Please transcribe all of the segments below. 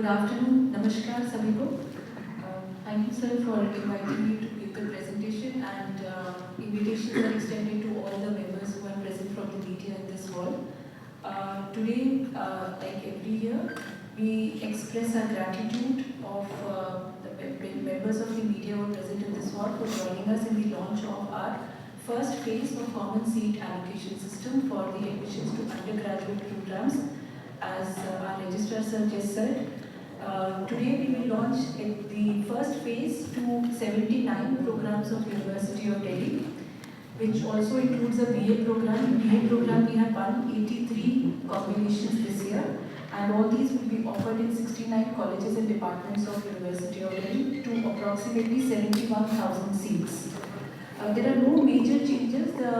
Good afternoon, Namaskar सभी को. Thank you sir for inviting me to give the presentation, and invitations are extended to all the members who are present from the media in this hall. Today, like every year, we express our gratitude of the members of the media who are present in this hall for joining us in the launch of our first phase of common seat allocation system for the admissions to undergraduate programs. As our registrar sir just said, today we will launch the first phase to 79 programs of University of Delhi, which also includes a BA program. In BA program we have 183 combinations this year, and all these will be offered in 69 colleges and departments of University of Delhi to approximately 71,000 seats. There are no major changes. The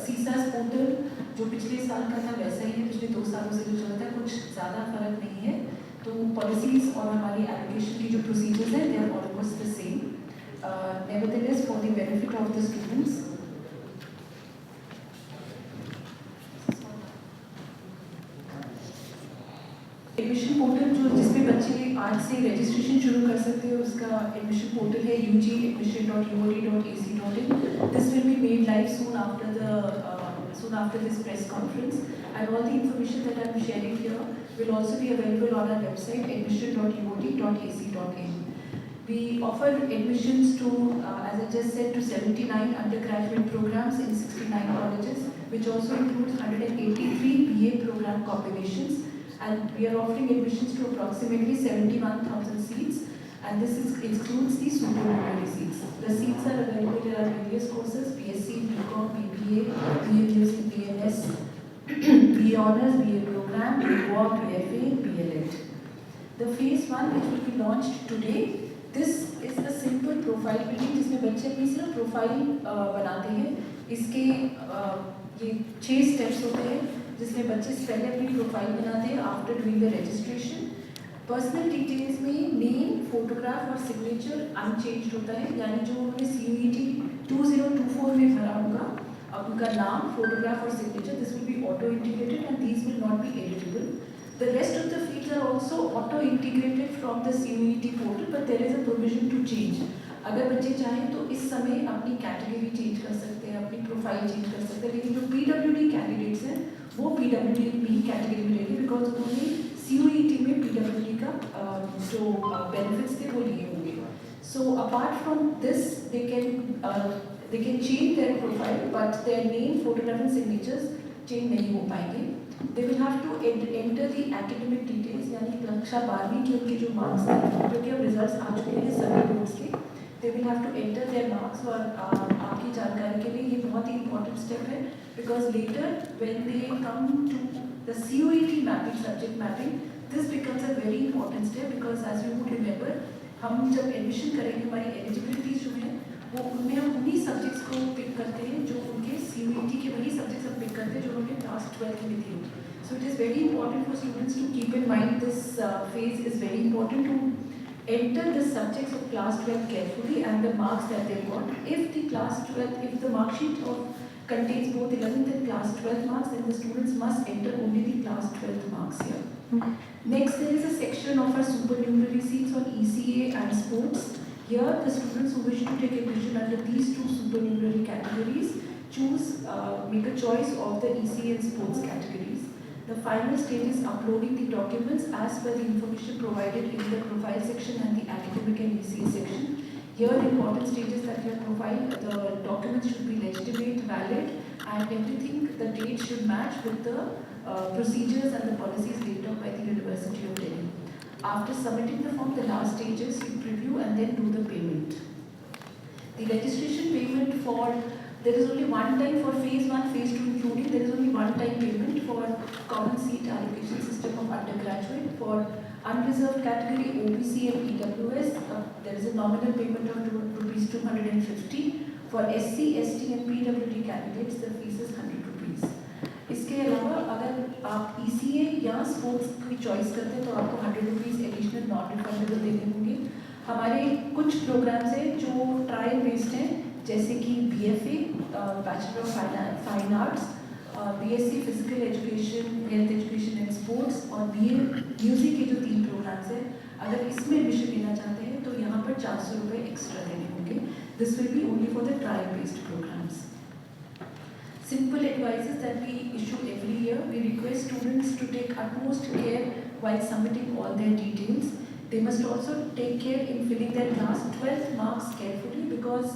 CSAS portal जो पिछले साल का था वैसा ही है, पिछले 2 सालों से जो चलता है, कुछ ज़्यादा फर्क नहीं है. तो पॉलिसीज और हमारी एप्लीकेशन की जो प्रोसीजर्स हैं, they are almost the same. Nevertheless for the benefit of the students, admission portal जो जिसमें बच्चे आज से रजिस्ट्रेशन शुरू कर सकते हैं, उसका एडमिशन पोर्टल है ug.admission.uot.ac.in. This will be made live soon after this press conference, and all the information that I am sharing here will also be available on our website admission.uot.ac.in. We offer admissions to, as I just said, to 79 undergraduate programs in 69 colleges, which also includes 183 BA program combinations, and we are offering admissions to approximately 71,000 seats, and this excludes the supernumerary seats. The seats are available in our various courses: BSc, BCom, BBA, BA Music, BNS, BA Honours, BA Program, BWalk, BFA, BLEd. The phase 1, which will be launched today, this is a simple profile building जिसमें बच्चे अपनी सिर्फ profile बनाते हैं. इसके ये 6 steps होते हैं जिसमें बच्चे पहले अपनी प्रोफाइल बनाते हैं after doing the registration. Personal details में नेम, फोटोग्राफ और सिग्नेचर अनचेंज होता है, यानी जो उन्होंने CUET 2024 में भरा होगा, अब उनका नाम, फोटोग्राफ और signature, this will B auto integrated and these will not be editable. The rest of the fields are also auto-integrated from the CUET portal, but there is a provision to change. अगर बच्चे चाहें तो इस समय अपनी category change कर सकते हैं, अपनी प्रोफाइल चेंज कर सकते हैं, लेकिन जो PWD कैंडिडेट्स हैं वो PWD की कैटेगरी में रहेंगे, बिकॉज उन्होंने CUET में PWD का जो बेनिफिट्स थे वो लिए होंगे. So apart from this, they can change their profile, but their name, photograph and signatures change नहीं हो पाएंगे. They will have to enter the academic details, यानी कक्षा 12वीं के उनके जो मार्क्स थे, क्योंकि अब रिजल्ट्स आ चुके हैं सभी बोर्ड्स के. They will have to enter their marks. और आपकी जानकारी के लिए ये बहुत ही important step है, because later when they come to the CUET mapping, subject mapping, this becomes a very important step, because as you would remember, हम जब एडमिशन करेंगे, हमारी एलिजिबिलिटी जो है वो उनमें हम उन्हीं सब्जेक्ट्स को पिक करते हैं जो उनके CUET के वही सब्जेक्ट्स हम पिक करते हैं जो उन्होंने क्लास 12 में थे. So it is very important for students to keep in mind this phase is very important to enter the subjects of class 12 carefully and the marks that they got. If the class 12, if the mark sheet contains both 11th and class 12 marks, then the students must enter only the class 12 marks here. Next, there is a section of our supernumerary seats on ECA and sports. Here, the students who wish to take admission under these 2 supernumerary categories make a choice of the ECA and sports categories. The final stage is uploading the documents as per the information provided in the profile section and the academic and ECA section. Here, the important stages that you have provided, the documents should be legitimate, valid, and everything, the date should match with the procedures and the policies laid down by the University of Delhi. After submitting the form, the last stage is you preview and then do the payment. The registration payment for, there is only one time for phase 1, phase 2 including, there is only one time payment for common seat allocation system of undergraduate. For unreserved category, OBC and EWS, there is a nominal payment of rupees 250. For SC, ST and PWD candidates, the fees is 100 rupees. इसके अलावा अगर आप ECA या sports की choice करते हैं तो आपको 100 रुपीज़ एडिशनल नॉन रिफंडेबल देने होंगे. हमारे कुछ प्रोग्राम्स हैं जो ट्रायल बेस्ड हैं, जैसे कि BFA, bachelor of fine arts, BSc physical education, health education and sports, और BA म्यूजिक के जो 3 प्रोग्राम प्रोग्राम्स है, अगर इसमें एडमिशन लेना चाहते हैं तो यहाँ पर 400 रुपये एक्स्ट्रा देने होंगे. This will be only for the trial based programmes. Simple advices that we issue every year. We request students to take utmost care while submitting all their details. They must also take care in filling their last 12 marks carefully because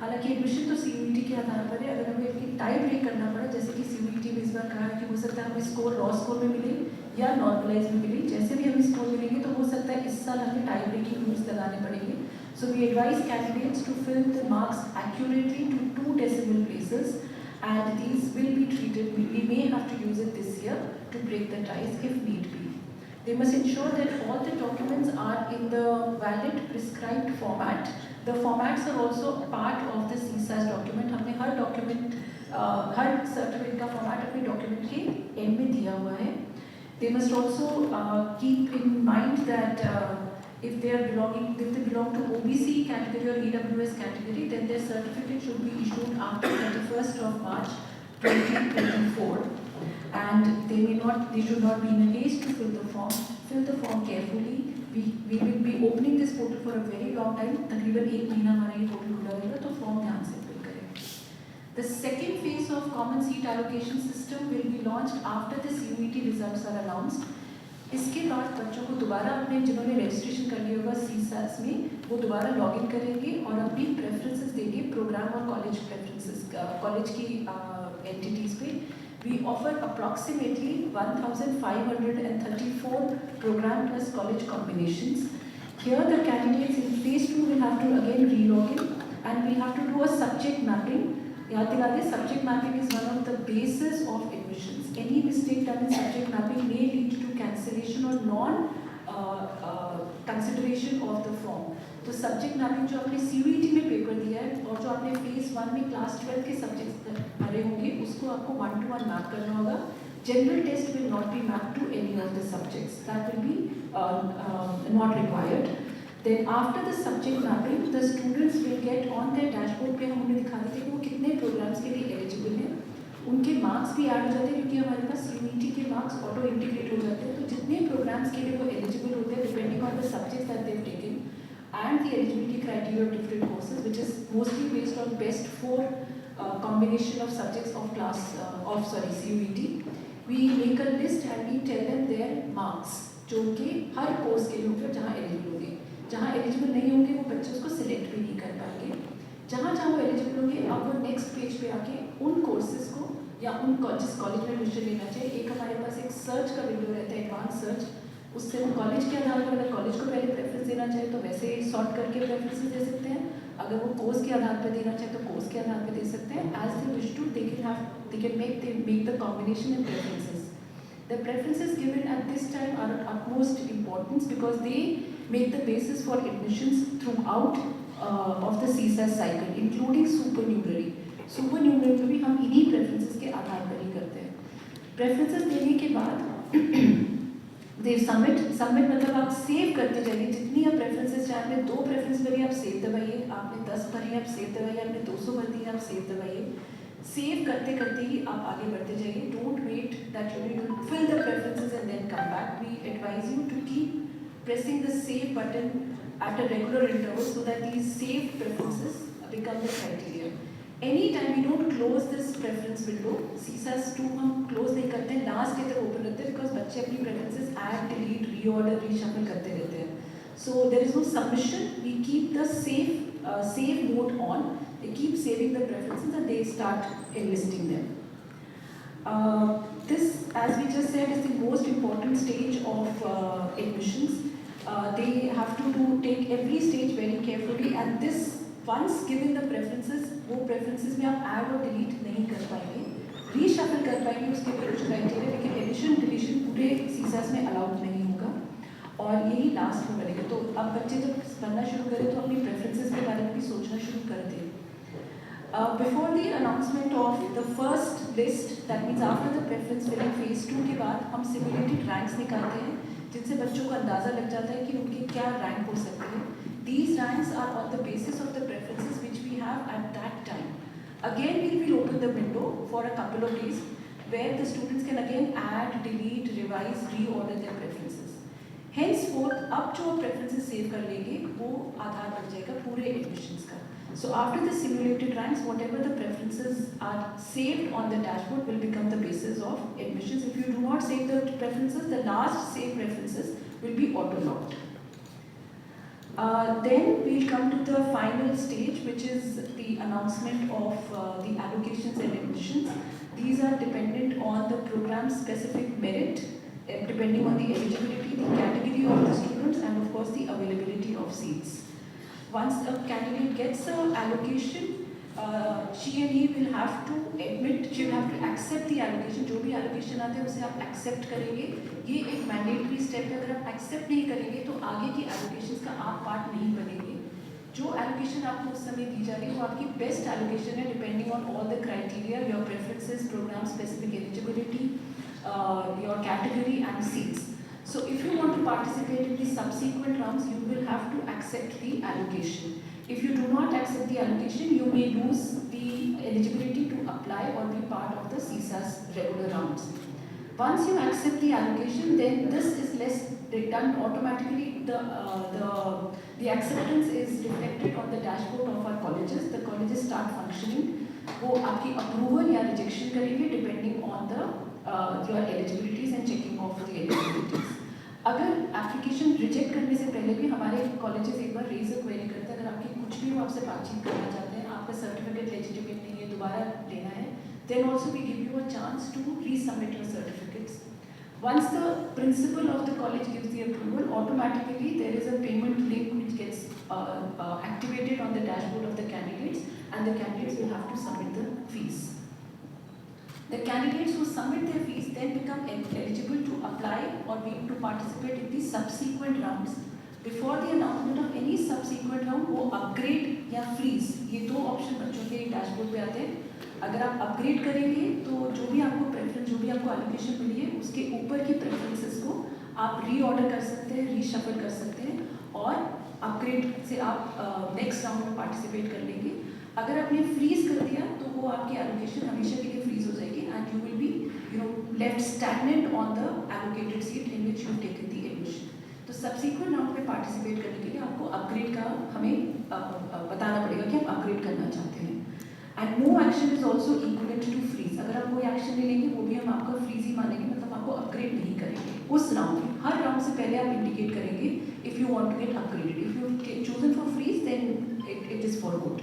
हालांकि admission तो CUET के आधार पर है. अगर हमें इसकी type break करना पड़ा, जैसे कि CUET में इस बार कहा कि हो सकता है हमें स्कोर रॉ स्कोर में मिले या नॉर्मलाइज में मिले, जैसे भी हमें स्कोर मिलेंगे तो हो सकता है इस साल हमें टाइप ब्रेकिंग रूल्स लगाने पड़ेंगे. So we advise candidates to fill the marks accurately to 2 decimal places. And these will be treated, we may have to use it this year to break the ties if need be. They must ensure that all the documents are in the valid prescribed format. The formats are also part of the CSAS document. हमने हर document, हर certificate का format अपने document के end में दिया हुआ है. They must also keep in mind that if they belong to OBC category or EWS category, then their certificate should be issued after 31st of March 2024, and they should not be in a haste to fill the form. Fill the form carefully. We will be opening this portal for a very long time. तकरीबन 1 महीना हमारा ये portal खुला रहेगा, तो form ध्यान से fill करें. The second phase of common seat allocation system will be launched after the CUET results are announced. इसके बाद बच्चों को दोबारा अपने जिन्होंने रजिस्ट्रेशन कर लिया होगा CSAS में, वो दोबारा लॉगिन करेंगे और अपनी प्रेफरेंसेस देंगे प्रोग्राम और कॉलेज प्रेफरेंसेस, कॉलेज की एंटिटीज़ पे. We offer approximately 1,534 program plus college combinations. Here the candidates in phase 2 will have to again re-log in and we have to do a subject mapping. याद दिला दें, subject mapping is one of the basis of admissions. Any mistake done in subject mapping may lead to cancellation or non-consideration of the form. तो subject mapping जो आपने CUET में paper दिया है और जो आपने phase 1 में class 12 के subjects भरे होंगे, उसको आपको 1-to-1 मैप करना होगा. General test will not be mapped to any of the subjects. That will be not required. Then after the subject mapping, the students will get on their dashboard पे हम उन्हें दिखा देते हैं कि वो कितने programs के लिए eligible हैं. उनके मार्क्स भी ऐड हो जाते हैं क्योंकि हमारे पास CUET के मार्क्स ऑटो इंटीग्रेट हो जाते हैं. तो जितने प्रोग्राम्स के लिए वो एलिजिबल होते हैं depending on the subjects that they have taken and the eligibility criteria of different courses which is mostly based on best 4 combination of subjects of CUET. We make a list and we tell them their marks जो कि हर course के लिए होंगे जहाँ eligible होंगे. जहाँ eligible नहीं होंगे वो बच्चे उसको सिलेक्ट भी नहीं कर पाएंगे. जहाँ वो एलिजिबल होंगे अब वो नेक्स्ट पेज पे आके उन कोर्सेज को या उन जिस कॉलेज में एडमिशन लेना चाहिए, एक हमारे पास एक सर्च का विंडो रहता है, एडवांस सर्च. उससे वो कॉलेज के आधार पर अगर कॉलेज को पहले प्रेफरेंस देना चाहे तो वैसे सॉर्ट करके प्रेफरेंसेस दे सकते हैं. अगर वो कोर्स के आधार पर देना चाहे तो कोर्स के आधार पर दे सकते हैं. As they wish to they can make the combination and preferences. The preferences given at this time are of utmost importance because they make the basis for admissions throughout of the CSAS cycle, including supernumerary. Supernumerary में भी हम इन्हीं preferences के आधार पर ही करते हैं. Preferences देने के बाद they submit मतलब आप सेव करते जाइए. जितनी आप preferences चाहे, आपने 2 preference भरी आप सेव दबाइए, आपने 10 भरी आप सेव दबाइए, आपने 200 भर दी आप सेव दबाइए. सेव करते करते ही आप आगे बढ़ते जाइए. Don't wait that you need to fill the preferences and then come back. We advise you to keep pressing the save button at a regular interval so that these saved preferences become the criteria. Anytime we don't close this preference window, CSAS 2 हम close नहीं करते हैं, last day तक open रहते हैं because बच्चे अपनी preferences add, delete, reorder, reshuffle करते रहते हैं. So there is no submission. We keep the save mode on. They keep saving the preferences and they start enlisting them. This, as we just said, is the most important stage of admissions. They have to take every stage very carefully, and this once given the preferences, वो preferences में आप add और delete नहीं कर पाएंगे, reshuffle कर पाएंगे उसके लिए कुछ criteria, लेकिन addition deletion पूरे CSAS में allowed नहीं होगा और यही लास्ट में बनेगा. तो अब बच्चे जब पढ़ना शुरू करें तो अपनी preferences के बारे में भी सोचना शुरू कर दें. Before the announcement of the first list, that means after the preference filling phase 2 के बाद हम simulated ranks निकालते हैं जिनसे बच्चों को अंदाज़ा लग जाता है कि उनकी क्या रैंक हो सकती है. These ranks are on the basis of the preferences which we have at that time. Again, we will open the window for a couple of days where the students can again add, delete, revise, reorder their preferences. Henceforth, अब जो preferences save कर लेंगे वो आधार बन जाएगा पूरे admissions का. So after the simulated ranks, whatever the preferences are saved on the dashboard will become the basis of admissions. If you do not save the preferences, the last saved preferences will be auto-locked. Then we'll come to the final stage, which is the announcement of the allocations and admissions. These are dependent on the program-specific merit, depending on the eligibility, the category of the students, and of course the availability of seats. Once a candidate gets an allocation, she and he will have to admit, she will have to accept the allocation. जो भी allocation आते हैं उसे आप accept करेंगे. ये एक mandatory step है. अगर आप accept नहीं करेंगे तो आगे की allocations का आप part नहीं बनेंगे. जो allocation आपको उस समय दी जा रही है वो आपकी best allocation है, depending on all the criteria, your preferences, program specific eligibility, your category and seats. So if you want to participate in the subsequent rounds, you will have to accept the allocation. If you do not accept the allocation, you may lose the eligibility to apply or be part of the CSAS regular rounds. Once you accept the allocation, then this is done automatically. The acceptance is reflected on the dashboard of our colleges. The colleges start functioning. वो आपकी approval या rejection करेंगे depending on the your eligibilities and checking of the eligibilities. अगर application reject करने से पहले भी हमारे कॉलेजेस एक बार रेज अ क्वेरी करते हैं, अगर आपकी कुछ भी वो आपसे बातचीत करना चाहते हैं, आपका सर्टिफिकेट लेजिटिमेट नहीं है, दोबारा लेना है, then also we give you a chance to resubmit your certificates. Once the principal of the college gives the approval, automatically there is a payment link which gets activated on the dashboard of the candidates, and the candidates will have to submit the fees. The candidates who submit their fees then become eligible to apply or to participate in the subsequent rounds. Before the announcement of any subsequent round, वो upgrade या freeze, ये दो option बच्चों के dashboard पे आते हैं. अगर आप अपग्रेड करेंगे तो जो भी आपको प्रेफरेंस, जो भी आपको एलोकेशन मिली है, उसके ऊपर की प्रेफरेंसेस को आप रीऑर्डर कर सकते हैं, रीशफल कर सकते हैं, और अपग्रेड से आप नेक्स्ट राउंड में पार्टिसिपेट कर लेंगे. अगर आपने फ्रीज कर दिया तो वो आपकी एलोकेशन हमेशा के लिए फ्रीज हो जाएगी, and you will be left stagnant on the allocated seat in which you taken the admission. तो सब्सिक्वेंट राउंड में पार्टिसिपेट करने के लिए आपको अपग्रेड का हमें बताना पड़ेगा कि आप अपग्रेड करना चाहते हैं. And no action is also equivalent to freeze. अगर आप कोई एक्शन नहीं लेंगे वो भी हम आपका फ्रीज ही मानेंगे, मतलब आपको अपग्रेड नहीं करेंगे उस राउंड में. हर राउंड से पहले आप इंडिकेट करेंगे if you want to get upgraded. If you chosen for freeze then it is for good.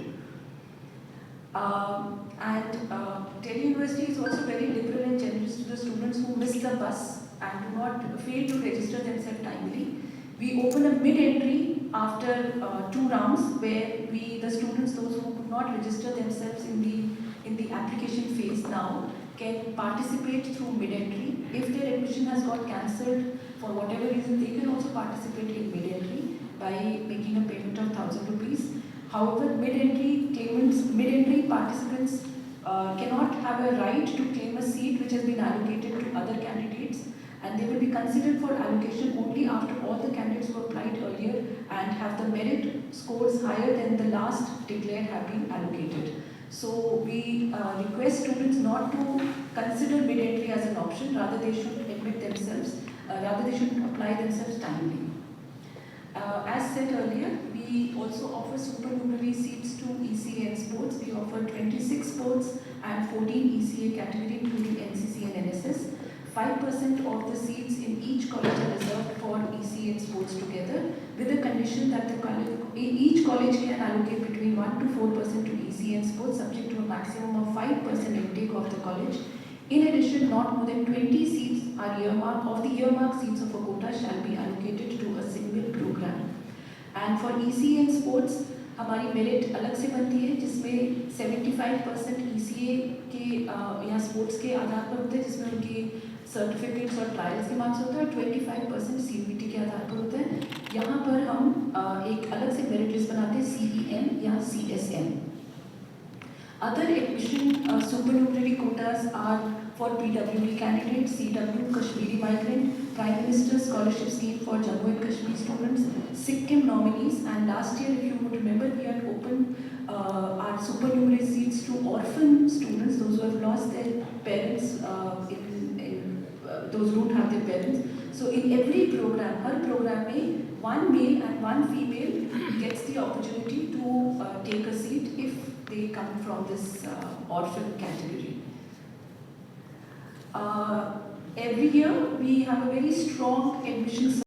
Delhi University is also very liberal and generous to the students who miss the bus and do not fail to register themselves timely. We open a mid-entry after 2 rounds where the students, those who could not register themselves in the application phase now, can participate through mid-entry. If their admission has got cancelled for whatever reason, they can also participate in mid-entry by making a payment of 1,000 rupees. However, mid-entry participants cannot have a right to claim a seat which has been allocated to other candidates, and they will be considered for allocation only after all the candidates who applied earlier and have the merit scores higher than the last declared have been allocated. So we request students not to consider mid-entry as an option, rather they should admit themselves, rather they should apply themselves timely. As said earlier, we also offer supernumerary seats to ECA and sports. We offer 26 sports and 14 ECA category, including NCC and NSS. 5% of the seats in each college are reserved for ECA and sports together, with the condition that each college can allocate between 1 to 4% to ECA and sports, subject to a maximum of 5% intake of the college. In addition, not more than 20 seats are earmarked, of the earmarked seats of a quota shall be allocated to a single program. And for ECA and sports, हमारी merit अलग से बनती है, जिसमें 75% ECA के या sports के आधार पर होते हैं, जिसमें उनकी सर्टिफिकेट्स और ट्रायल्स के मार्क्स होते हैं, और 25% CBT के आधार पर होते हैं. यहाँ पर हम एक अलग से मेरिट लिस्ट बनाते हैं, CEM या CSM. Other admission supernumerary quotas are for PWD candidates, CW, Kashmiri migrant, Prime Minister's scholarship scheme for Jammu and Kashmir students, Sikkim nominees, and last year, if you would remember, we had opened our supernumerary seats to orphan students, those who have lost their parents, those who don't have their parents. So in every program, her program में one male and one female gets the opportunity to take a seat if they come from this orphan category. Every year we have a very strong admission